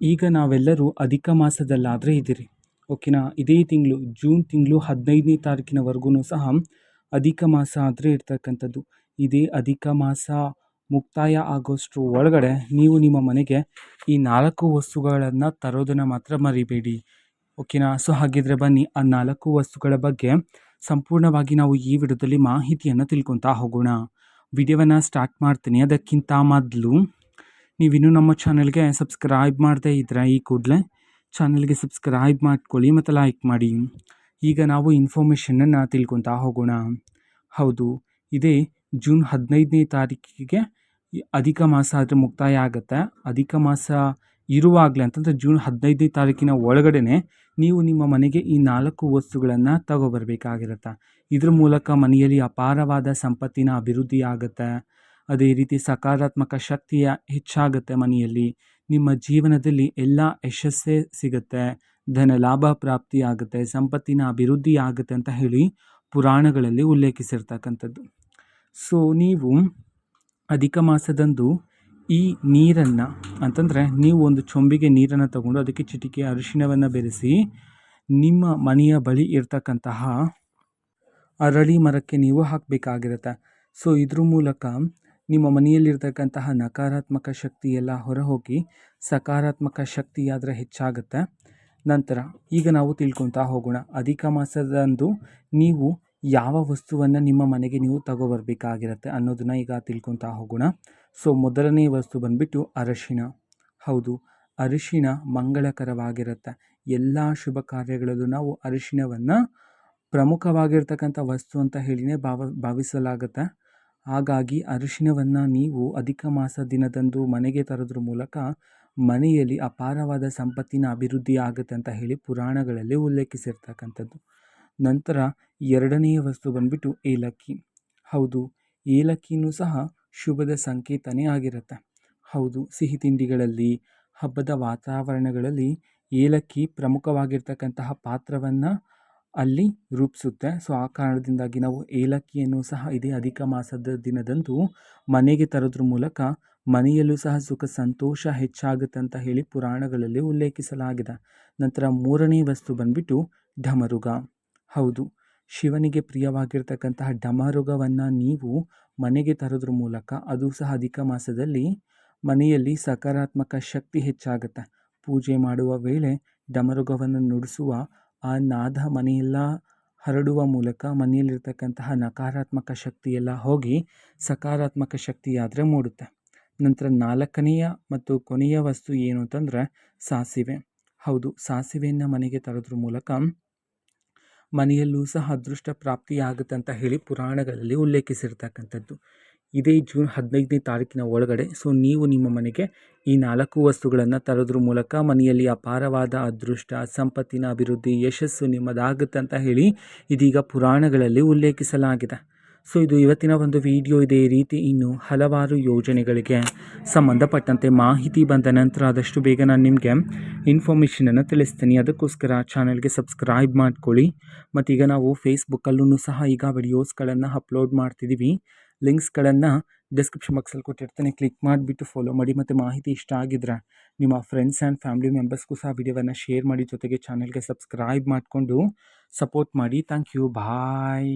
ಈಗ ನಾವೆಲ್ಲರೂ ಅಧಿಕ ಮಾಸದಲ್ಲಾದರೆ ಇದ್ದೀರಿ. ಓಕೆನಾ. ಇದೇ ತಿಂಗಳು ಜೂನ್ ತಿಂಗಳು 15ನೇ ತಾರೀಕಿನವರೆಗೂ ಸಹ ಅಧಿಕ ಮಾಸ ಆದರೆ ಇರ್ತಕ್ಕಂಥದ್ದು. ಇದೇ ಅಧಿಕ ಮಾಸ ಮುಕ್ತಾಯ ಆಗೋಷ್ಟ್ರ ಒಳಗಡೆ ನೀವು ನಿಮ್ಮ ಮನೆಗೆ ಈ 4 ವಸ್ತುಗಳನ್ನು ತರೋದನ್ನು ಮಾತ್ರ ಮರಿಬೇಡಿ. ಓಕೆನಾ. ಸೊ ಹಾಗಿದ್ರೆ ಬನ್ನಿ ಆ 4 ವಸ್ತುಗಳ ಬಗ್ಗೆ ಸಂಪೂರ್ಣವಾಗಿ ನಾವು ಈ ವಿಡಿಯೋದಲ್ಲಿ ಮಾಹಿತಿಯನ್ನು ತಿಳ್ಕೊತಾ ಹೋಗೋಣ. ವಿಡಿಯೋವನ್ನು ಸ್ಟಾರ್ಟ್ ಮಾಡ್ತೀನಿ. ಅದಕ್ಕಿಂತ ಮೊದಲು ನೀವಿನ್ನೂ ನಮ್ಮ ಚಾನಲ್ಗೆ ಸಬ್ಸ್ಕ್ರೈಬ್ ಮಾಡದೇ ಇದ್ದರೆ ಈ ಕೂಡಲೇ ಚಾನಲ್ಗೆ ಸಬ್ಸ್ಕ್ರೈಬ್ ಮಾಡ್ಕೊಳ್ಳಿ ಮತ್ತು ಲೈಕ್ ಮಾಡಿ. ಈಗ ನಾವು ಇನ್ಫಾರ್ಮೇಷನನ್ನು ತಿಳ್ಕೊತಾ ಹೋಗೋಣ. ಹೌದು, ಇದೇ ಜೂನ್ 15ನೇ ತಾರೀಕಿಗೆ ಅಧಿಕ ಮಾಸ ಆದರೆ ಮುಕ್ತಾಯ ಆಗುತ್ತೆ. ಅಧಿಕ ಮಾಸ ಇರುವಾಗಲೇ ಅಂತಂದರೆ ಜೂನ್ 15ನೇ ತಾರೀಕಿನ ಒಳಗಡೆ ನೀವು ನಿಮ್ಮ ಮನೆಗೆ ಈ 4 ವಸ್ತುಗಳನ್ನು ತಗೊಬರ್ಬೇಕಾಗಿರುತ್ತೆ. ಇದ್ರ ಮೂಲಕ ಮನೆಯಲ್ಲಿ ಅಪಾರವಾದ ಸಂಪತ್ತಿನ ಅಭಿವೃದ್ಧಿ ಆಗುತ್ತೆ. ಅದೇ ರೀತಿ ಸಕಾರಾತ್ಮಕ ಶಕ್ತಿಯ ಹೆಚ್ಚಾಗುತ್ತೆ. ಮನೆಯಲ್ಲಿ ನಿಮ್ಮ ಜೀವನದಲ್ಲಿ ಎಲ್ಲ ಯಶಸ್ಸೇ ಸಿಗುತ್ತೆ, ಧನ ಲಾಭ ಪ್ರಾಪ್ತಿ ಆಗುತ್ತೆ, ಸಂಪತ್ತಿನ ಅಭಿವೃದ್ಧಿ ಆಗುತ್ತೆ ಅಂತ ಹೇಳಿ ಪುರಾಣಗಳಲ್ಲಿ ಉಲ್ಲೇಖಿಸಿರ್ತಕ್ಕಂಥದ್ದು. ಸೊ ನೀವು ಅಧಿಕ ಮಾಸದಂದು ಈ ನೀರನ್ನು ಅಂತಂದರೆ ನೀವು ಒಂದು ಚೊಂಬಿಗೆ ನೀರನ್ನು ತಗೊಂಡು ಅದಕ್ಕೆ ಚಿಟಿಕೆ ಅರಿಶಿಣವನ್ನು ಬೆರೆಸಿ ನಿಮ್ಮ ಮನೆಯ ಬಳಿ ಇರ್ತಕ್ಕಂತಹ ಅರಳಿ ಮರಕ್ಕೆ ನೀವು ಹಾಕಬೇಕಾಗಿರುತ್ತೆ. ಸೊ ಇದ್ರ ಮೂಲಕ ನಿಮ್ಮ ಮನೆಯಲ್ಲಿರ್ತಕ್ಕಂತಹ ನಕಾರಾತ್ಮಕ ಶಕ್ತಿ ಎಲ್ಲ ಹೊರಹೋಗಿ ಸಕಾರಾತ್ಮಕ ಶಕ್ತಿ ಆದರೆ ಹೆಚ್ಚಾಗುತ್ತೆ. ನಂತರ ಈಗ ನಾವು ತಿಳ್ಕೊತಾ ಹೋಗೋಣ. ಅಧಿಕ ಮಾಸದಂದು ನೀವು ಯಾವ ವಸ್ತುವನ್ನು ನಿಮ್ಮ ಮನೆಗೆ ನೀವು ತಗೊಬರ್ಬೇಕಾಗಿರುತ್ತೆ ಅನ್ನೋದನ್ನು ಈಗ ತಿಳ್ಕೊತಾ ಹೋಗೋಣ. ಸೊ ಮೊದಲನೇ ವಸ್ತು ಬಂದುಬಿಟ್ಟು ಅರಿಶಿಣ. ಹೌದು, ಅರಿಶಿಣ ಮಂಗಳಕರವಾಗಿರುತ್ತೆ. ಎಲ್ಲ ಶುಭ ಕಾರ್ಯಗಳಲ್ಲೂ ನಾವು ಅರಿಶಿಣವನ್ನು ಪ್ರಮುಖವಾಗಿರ್ತಕ್ಕಂಥ ವಸ್ತು ಅಂತ ಹೇಳಿನೇ ಭಾವಿಸಲಾಗುತ್ತೆ. ಹಾಗಾಗಿ ಅರಿಶಿಣವನ್ನು ನೀವು ಅಧಿಕ ಮಾಸ ದಿನದಂದು ಮನೆಗೆ ತರೋದ್ರ ಮೂಲಕ ಮನೆಯಲ್ಲಿ ಅಪಾರವಾದ ಸಂಪತ್ತಿನ ಅಭಿವೃದ್ಧಿ ಆಗುತ್ತೆ ಅಂತ ಹೇಳಿ ಪುರಾಣಗಳಲ್ಲಿ ಉಲ್ಲೇಖಿಸಿರ್ತಕ್ಕಂಥದ್ದು. ನಂತರ ಎರಡನೆಯ ವಸ್ತು ಬಂದುಬಿಟ್ಟು ಏಲಕ್ಕಿ. ಹೌದು, ಏಲಕ್ಕಿನೂ ಸಹ ಶುಭದ ಸಂಕೇತನೇ ಆಗಿರುತ್ತೆ. ಹೌದು, ಸಿಹಿ ತಿಂಡಿಗಳಲ್ಲಿ, ಹಬ್ಬದ ವಾತಾವರಣಗಳಲ್ಲಿ ಏಲಕ್ಕಿ ಪ್ರಮುಖವಾಗಿರ್ತಕ್ಕಂತಹ ಪಾತ್ರವನ್ನು ಅಲ್ಲಿ ರೂಪಿಸುತ್ತೆ. ಸೊ ಆ ಕಾರಣದಿಂದಾಗಿ ನಾವು ಏಲಕ್ಕಿಯನ್ನು ಸಹ ಇದೇ ಅಧಿಕ ಮಾಸದ ದಿನದಂದು ಮನೆಗೆ ತರೋದ್ರ ಮೂಲಕ ಮನೆಯಲ್ಲೂ ಸಹ ಸುಖ ಸಂತೋಷ ಹೆಚ್ಚಾಗುತ್ತೆ ಅಂತ ಹೇಳಿ ಪುರಾಣಗಳಲ್ಲಿ ಉಲ್ಲೇಖಿಸಲಾಗಿದೆ. ನಂತರ ಮೂರನೇ ವಸ್ತು ಬಂದುಬಿಟ್ಟು ಢಮರುಗ. ಹೌದು, ಶಿವನಿಗೆ ಪ್ರಿಯವಾಗಿರ್ತಕ್ಕಂತಹ ಢಮರುಗವನ್ನು ನೀವು ಮನೆಗೆ ತರೋದ್ರ ಮೂಲಕ ಅದು ಸಹ ಅಧಿಕ ಮಾಸದಲ್ಲಿ ಮನೆಯಲ್ಲಿ ಸಕಾರಾತ್ಮಕ ಶಕ್ತಿ ಹೆಚ್ಚಾಗುತ್ತೆ. ಪೂಜೆ ಮಾಡುವ ವೇಳೆ ಢಮರುಗವನ್ನು ನುಡಿಸುವ ಆ ನಾದ ಮನೆಯೆಲ್ಲ ಹರಡುವ ಮೂಲಕ ಮನೆಯಲ್ಲಿರ್ತಕ್ಕಂತಹ ನಕಾರಾತ್ಮಕ ಶಕ್ತಿಯೆಲ್ಲ ಹೋಗಿ ಸಕಾರಾತ್ಮಕ ಶಕ್ತಿಯಾದರೆ ಮೂಡುತ್ತೆ. ನಂತರ ನಾಲ್ಕನೆಯ ಮತ್ತು ಕೊನೆಯ ವಸ್ತು ಏನು ಅಂತಂದರೆ ಸಾಸಿವೆ. ಹೌದು, ಸಾಸಿವೆಯನ್ನು ಮನೆಗೆ ತರೋದ್ರ ಮೂಲಕ ಮನೆಯಲ್ಲೂ ಸಹ ಅದೃಷ್ಟ ಪ್ರಾಪ್ತಿಯಾಗುತ್ತೆ ಅಂತ ಹೇಳಿ ಪುರಾಣಗಳಲ್ಲಿ ಉಲ್ಲೇಖಿಸಿರ್ತಕ್ಕಂಥದ್ದು. ಇದೇ ಜೂನ್ 15ನೇ ತಾರೀಕಿನ ಒಳಗಡೆ ಸೊ ನೀವು ನಿಮ್ಮ ಮನೆಗೆ ಈ 4 ವಸ್ತುಗಳನ್ನು ತರೋದ್ರ ಮೂಲಕ ಮನೆಯಲ್ಲಿ ಅಪಾರವಾದ ಅದೃಷ್ಟ, ಸಂಪತ್ತಿನ ಅಭಿವೃದ್ಧಿ, ಯಶಸ್ಸು ನಿಮ್ಮದಾಗುತ್ತೆ ಅಂತ ಹೇಳಿ ಇದೀಗ ಪುರಾಣಗಳಲ್ಲಿ ಉಲ್ಲೇಖಿಸಲಾಗಿದೆ. ಸೊ ಇದು ಇವತ್ತಿನ ಒಂದು ವಿಡಿಯೋ. ಇದೇ ರೀತಿ ಇನ್ನು ಹಲವಾರು ಯೋಜನೆಗಳಿಗೆ ಸಂಬಂಧಪಟ್ಟಂತೆ ಮಾಹಿತಿ ಬಂದ ನಂತರ ಆದಷ್ಟು ಬೇಗ ನಾನು ನಿಮಗೆ ಇನ್ಫಾರ್ಮೇಷನನ್ನು ತಿಳಿಸ್ತೀನಿ. ಅದಕ್ಕೋಸ್ಕರ ಚಾನಲ್ಗೆ ಸಬ್ಸ್ಕ್ರೈಬ್ ಮಾಡ್ಕೊಳ್ಳಿ. ಮತ್ತೀಗ ನಾವು ಫೇಸ್ಬುಕ್ಕಲ್ಲೂ ಸಹ ಈಗ ವಿಡಿಯೋಸ್ಗಳನ್ನು ಅಪ್ಲೋಡ್ ಮಾಡ್ತಿದ್ದೀವಿ. ಲಿಂಕ್ಸ್ಗಳನ್ನು ಡಿಸ್ಕ್ರಿಪ್ಷನ್ ಬಾಕ್ಸಲ್ಲಿ ಕೊಟ್ಟಿರ್ತೀನಿ. ಕ್ಲಿಕ್ ಮಾಡಿಬಿಟ್ಟು ಫಾಲೋ ಮಾಡಿ. ಮತ್ತು ಮಾಹಿತಿ ಇಷ್ಟ ಆಗಿದ್ರೆ ನಿಮ್ಮ ಫ್ರೆಂಡ್ಸ್ ಆ್ಯಂಡ್ ಫ್ಯಾಮಿಲಿ ಮೆಂಬರ್ಸ್ಗೂ ಸಹ ವಿಡಿಯೋವನ್ನು ಶೇರ್ ಮಾಡಿ. ಜೊತೆಗೆ ಚಾನಲ್ಗೆ ಸಬ್ಸ್ಕ್ರೈಬ್ ಮಾಡಿಕೊಂಡು ಸಪೋರ್ಟ್ ಮಾಡಿ. Thank you. ಬಾಯ್.